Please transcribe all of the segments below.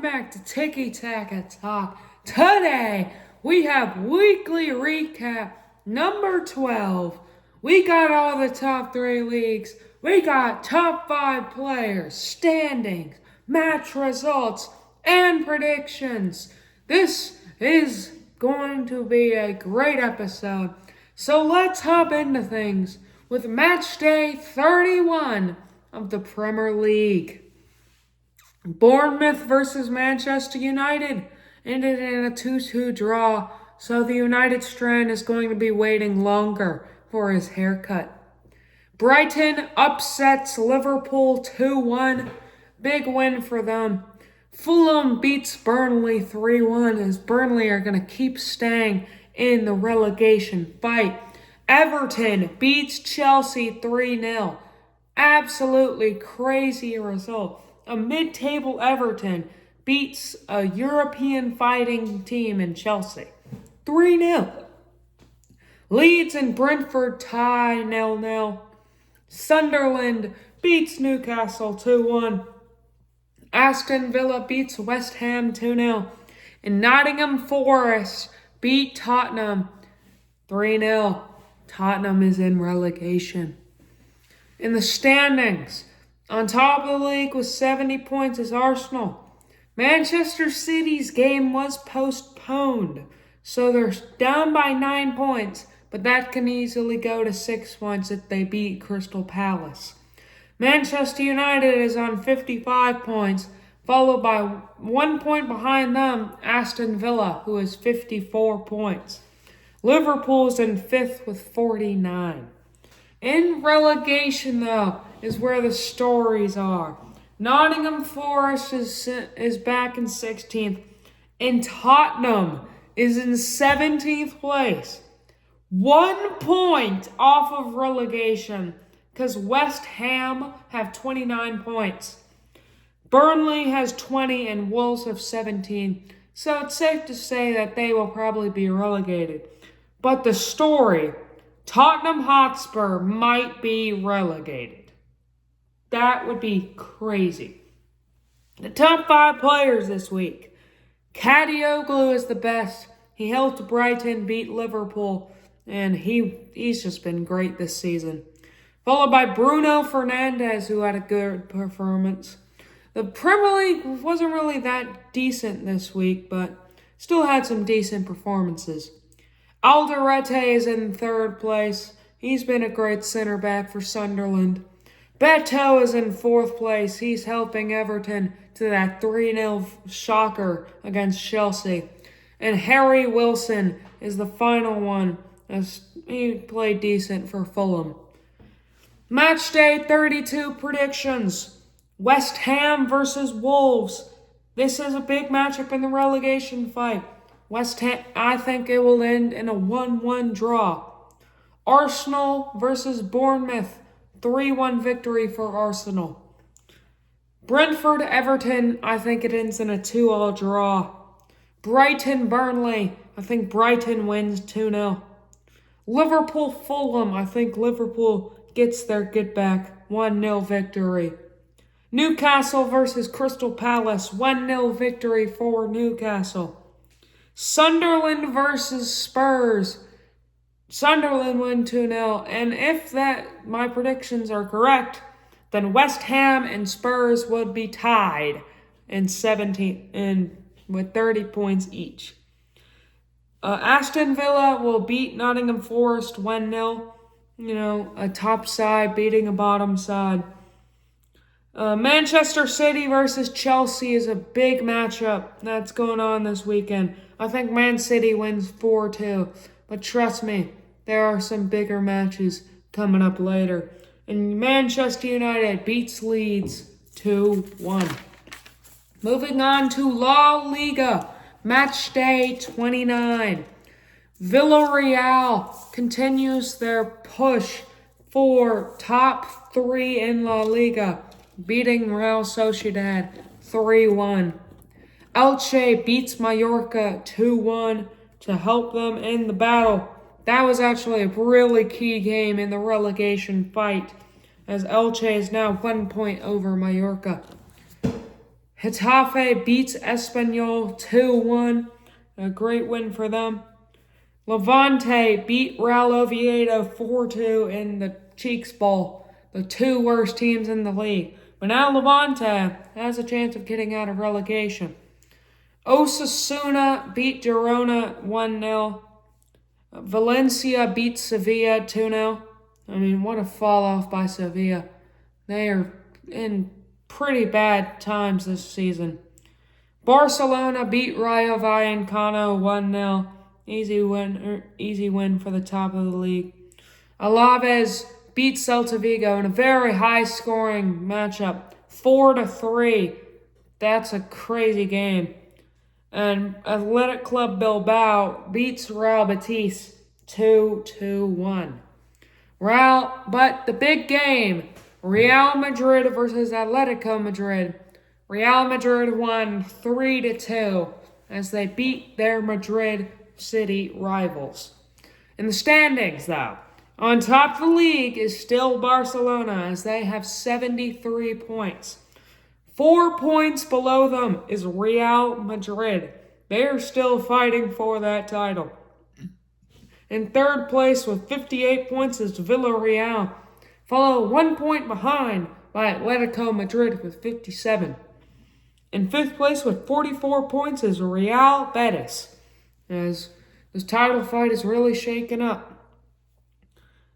back to Tiki Taka Talk. Today, we have weekly recap number 12. We got all the top 3 leagues. We got top 5 players, standings, match results, and predictions. This is going to be a great episode. So let's hop into things with match day 31 of the Premier League. Bournemouth versus Manchester United ended in a 2-2 draw, so the United strand is going to be waiting longer for his haircut. Brighton upsets Liverpool 2-1. Big win for them. Fulham beats Burnley 3-1 as Burnley are going to keep staying in the relegation fight. Everton beats Chelsea 3-0. Absolutely crazy result. A mid-table Everton beats a European fighting team in Chelsea 3-0. Leeds and Brentford tie 0-0. Sunderland beats Newcastle 2-1. Aston Villa beats West Ham 2-0. And Nottingham Forest beat Tottenham 3-0. Tottenham is in relegation. In the standings, on top of the league with 70 points is Arsenal. Manchester City's game was postponed, so they're down by 9 points, but that can easily go to 6 points if they beat Crystal Palace. Manchester United is on 55 points, followed by 1 point behind them, Aston Villa, who has 54 points. Liverpool's in 5th with 49. In relegation, though, is where the stories are. Nottingham Forest is back in 16th, and Tottenham is in 17th place. 1 point off of relegation, because West Ham have 29 points. Burnley has 20 and Wolves have 17, so it's safe to say that they will probably be relegated. But the story, Tottenham Hotspur might be relegated. That would be crazy. The top 5 players this week. Kadioglu is the best. He helped Brighton beat Liverpool, and he's just been great this season. Followed by Bruno Fernandes, who had a good performance. The Premier League wasn't really that decent this week, but still had some decent performances. Alderete is in 3rd place. He's been a great center back for Sunderland. Beto is in 4th place. He's helping Everton to that 3-0 shocker against Chelsea. And Harry Wilson is the final one, as he played decent for Fulham. Match day 32 predictions. West Ham versus Wolves. This is a big matchup in the relegation fight. West Ham, I think it will end in a 1-1 draw. Arsenal versus Bournemouth. 3-1 victory for Arsenal. Brentford-Everton, I think it ends in a 2-2 draw. Brighton-Burnley, I think Brighton wins 2-0. Liverpool-Fulham, I think Liverpool gets their get back, 1-0 victory. Newcastle versus Crystal Palace, 1-0 victory for Newcastle. Sunderland versus Spurs. Sunderland win 2-0, and if my predictions are correct, then West Ham and Spurs would be tied in 17 with 30 points each. Aston Villa will beat Nottingham Forest 1-0. A top side beating a bottom side. Manchester City versus Chelsea is a big matchup that's going on this weekend. I think Man City wins 4-2, but trust me, there are some bigger matches coming up later. And Manchester United beats Leeds 2-1. Moving on to La Liga, match day 29. Villarreal continues their push for top 3 in La Liga, beating Real Sociedad 3-1. Elche beats Mallorca 2-1 to help them in the battle. That was actually a really key game in the relegation fight, as Elche is now 1 point over Mallorca. Getafe beats Espanyol 2-1. A great win for them. Levante beat Real Oviedo 4-2 in the Cheeks Bowl, the two worst teams in the league. But now Levante has a chance of getting out of relegation. Osasuna beat Girona 1-0. Valencia beat Sevilla 2-0. I mean, what a fall off by Sevilla. They are in pretty bad times this season. Barcelona beat Rayo Vallecano 1-0. Easy win for the top of the league. Alaves beat Celta Vigo in a very high-scoring matchup, 4-3. That's a crazy game. And Athletic Club Bilbao beats Real Betis 2-1. But the big game, Real Madrid versus Atletico Madrid. Real Madrid won 3-2 as they beat their Madrid City rivals. In the standings, though, on top of the league is still Barcelona as they have 73 points. 4 points below them is Real Madrid. They are still fighting for that title. In third place with 58 points is Villarreal, followed 1 point behind by Atletico Madrid with 57. In fifth place with 44 points is Real Betis, as this title fight is really shaken up.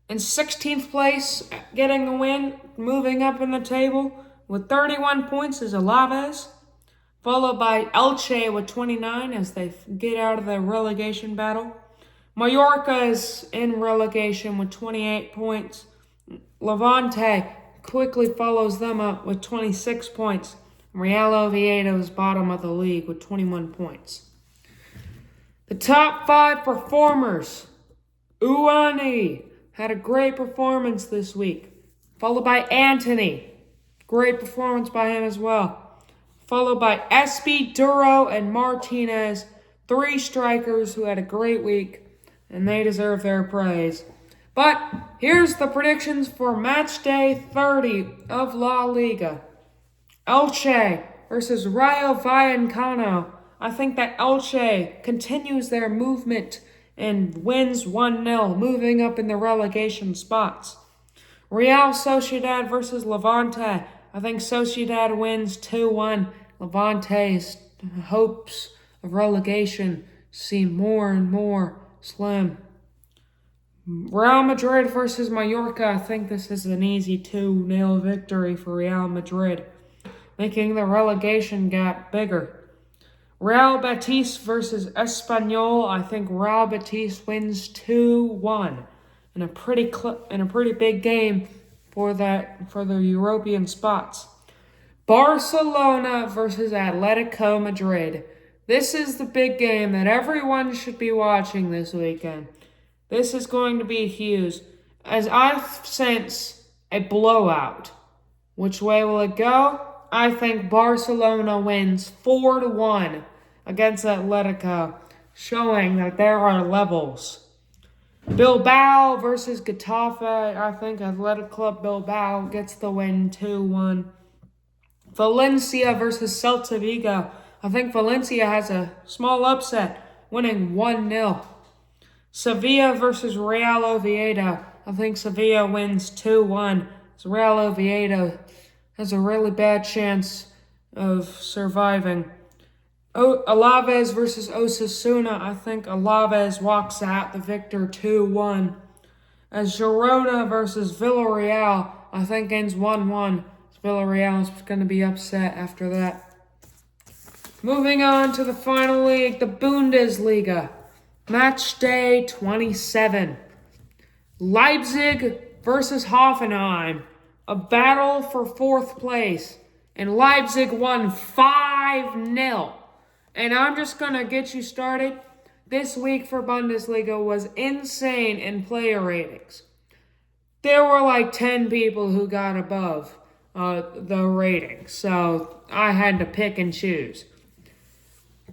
In 16th place, getting a win, moving up in the table with 31 points is Alaves, followed by Elche with 29 as they get out of the relegation battle. Mallorca is in relegation with 28 points. Levante quickly follows them up with 26 points. Real Oviedo is bottom of the league with 21 points. The top 5 performers. Uani had a great performance this week, followed by Antony. Great performance by him as well. Followed by Espi, Duro, and Martinez, 3 strikers who had a great week, and they deserve their praise. But here's the predictions for match day 30 of La Liga. Elche versus Rayo Vallecano. I think that Elche continues their movement and wins 1-0, moving up in the relegation spots. Real Sociedad versus Levante. I think Sociedad wins 2-1. Levante's hopes of relegation seem more and more slim. Real Madrid versus Mallorca. I think this is an easy 2-0 victory for Real Madrid, making the relegation gap bigger. Real Betis versus Espanyol. I think Real Betis wins 2-1 in a pretty big game for the European spots. Barcelona versus Atletico Madrid. This is the big game that everyone should be watching this weekend. This is going to be huge, as I sense a blowout. Which way will it go? I think Barcelona wins 4-1 against Atletico, showing that there are levels. Bilbao versus Getafe. I think Athletic Club Bilbao gets the win 2-1. Valencia versus Celta Vigo. I think Valencia has a small upset, winning 1-0. Sevilla versus Real Oviedo. I think Sevilla wins 2-1. Real Oviedo has a really bad chance of surviving. Alaves versus Osasuna. I think Alaves walks out the victor 2-1. As Girona versus Villarreal, I think ends 1-1. Villarreal is going to be upset after that. Moving on to the final league, the Bundesliga. Match day 27. Leipzig versus Hoffenheim. A battle for 4th place. And Leipzig won 5-0. And I'm just going to get you started. This week for Bundesliga was insane in player ratings. There were like 10 people who got above the rating. So I had to pick and choose.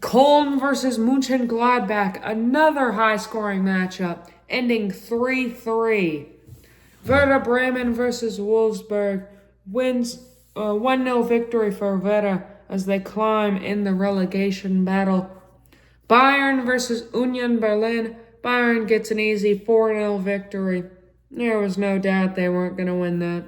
Köln versus Mönchengladbach, another high-scoring matchup, ending 3-3. Werder Bremen versus Wolfsburg wins a 1-0 victory for Werder as they climb in the relegation battle. Bayern versus Union Berlin. Bayern gets an easy 4-0 victory. There was no doubt they weren't going to win that.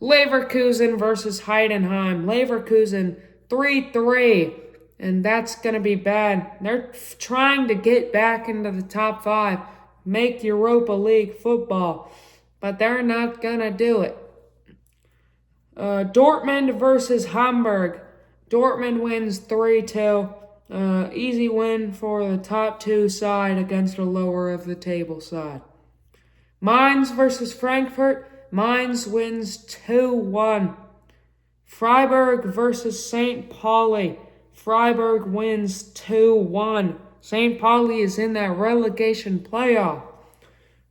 Leverkusen versus Heidenheim. Leverkusen 3-3. And that's going to be bad. They're trying to get back into the top 5. Make Europa League football. But they're not going to do it. Dortmund versus Hamburg. Dortmund wins 3-2. Easy win for the top 2 side against a lower of the table side. Mainz versus Frankfurt. Mainz wins 2-1. Freiburg versus St. Pauli. Freiburg wins 2-1. St. Pauli is in that relegation playoff.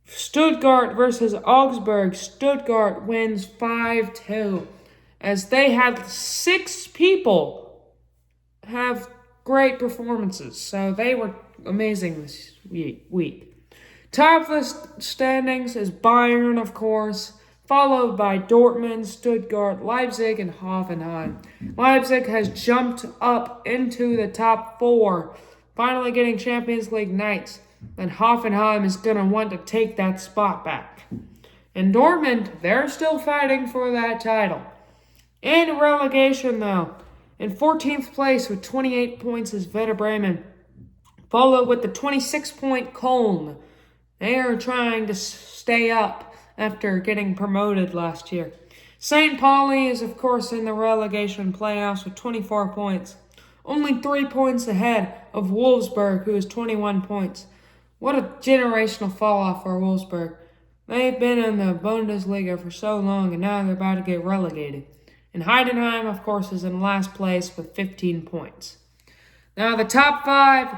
Stuttgart versus Augsburg. Stuttgart wins 5-2. As they had 6 people have great performances. So they were amazing this week. Top of the standings is Bayern, of course, followed by Dortmund, Stuttgart, Leipzig, and Hoffenheim. Leipzig has jumped up into the top 4, finally getting Champions League nights. And Hoffenheim is going to want to take that spot back. And Dortmund, they're still fighting for that title. In relegation, though, in 14th place with 28 points is Werder Bremen, followed with the 26-point Köln. They are trying to stay up after getting promoted last year. St. Pauli is, of course, in the relegation playoffs with 24 points. Only 3 points ahead of Wolfsburg, who has 21 points. What a generational fall-off for Wolfsburg. They've been in the Bundesliga for so long, and now they're about to get relegated. And Heidenheim, of course, is in last place with 15 points. Now, the top 5,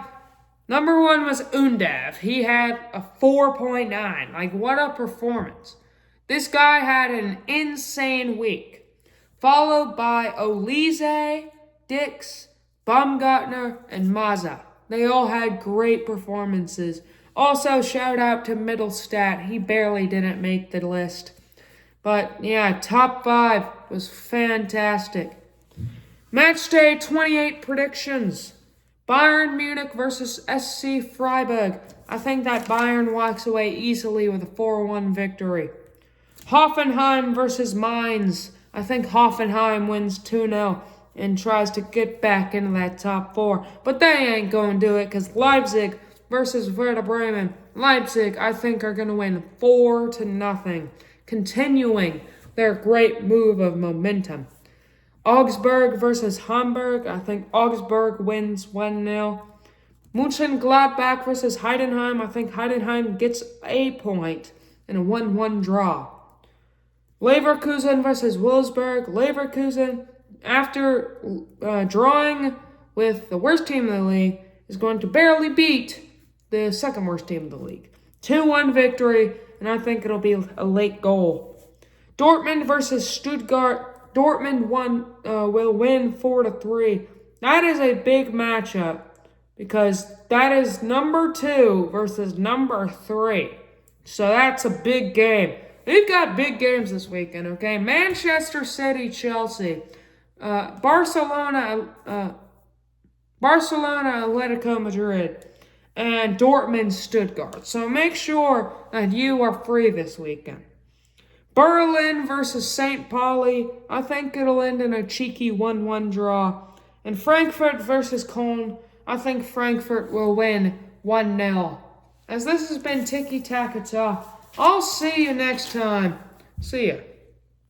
number 1 was Undav. He had a 4.9. Like, what a performance. This guy had an insane week. Followed by Olise, Dix, Baumgartner, and Maza. They all had great performances. Also, shout out to Middlestat. He barely didn't make the list. But, yeah, top 5 was fantastic. Matchday 28 predictions. Bayern Munich versus SC Freiburg. I think that Bayern walks away easily with a 4-1 victory. Hoffenheim versus Mainz. I think Hoffenheim wins 2-0 and tries to get back into that top 4. But they ain't going to do it because Leipzig versus Werder Bremen. Leipzig, I think, are going to win 4-0. Continuing their great move of momentum. Augsburg versus Hamburg. I think Augsburg wins 1-0. Mönchengladbach versus Heidenheim. I think Heidenheim gets a point in a 1-1 draw. Leverkusen versus Wolfsburg. Leverkusen, after drawing with the worst team in the league, is going to barely beat the second worst team in the league. 2-1 victory, and I think it'll be a late goal. Dortmund versus Stuttgart. Dortmund will win 4-3. That is a big matchup because that is number 2 versus number 3. So that's a big game. We've got big games this weekend, okay? Manchester City, Chelsea. Barcelona, Atletico Madrid. And Dortmund, Stuttgart. So make sure that you are free this weekend. Berlin versus St. Pauli. I think it'll end in a cheeky 1-1 draw. And Frankfurt versus Köln. I think Frankfurt will win 1-0. As this has been Tiki Taka Talk, I'll see you next time. See ya.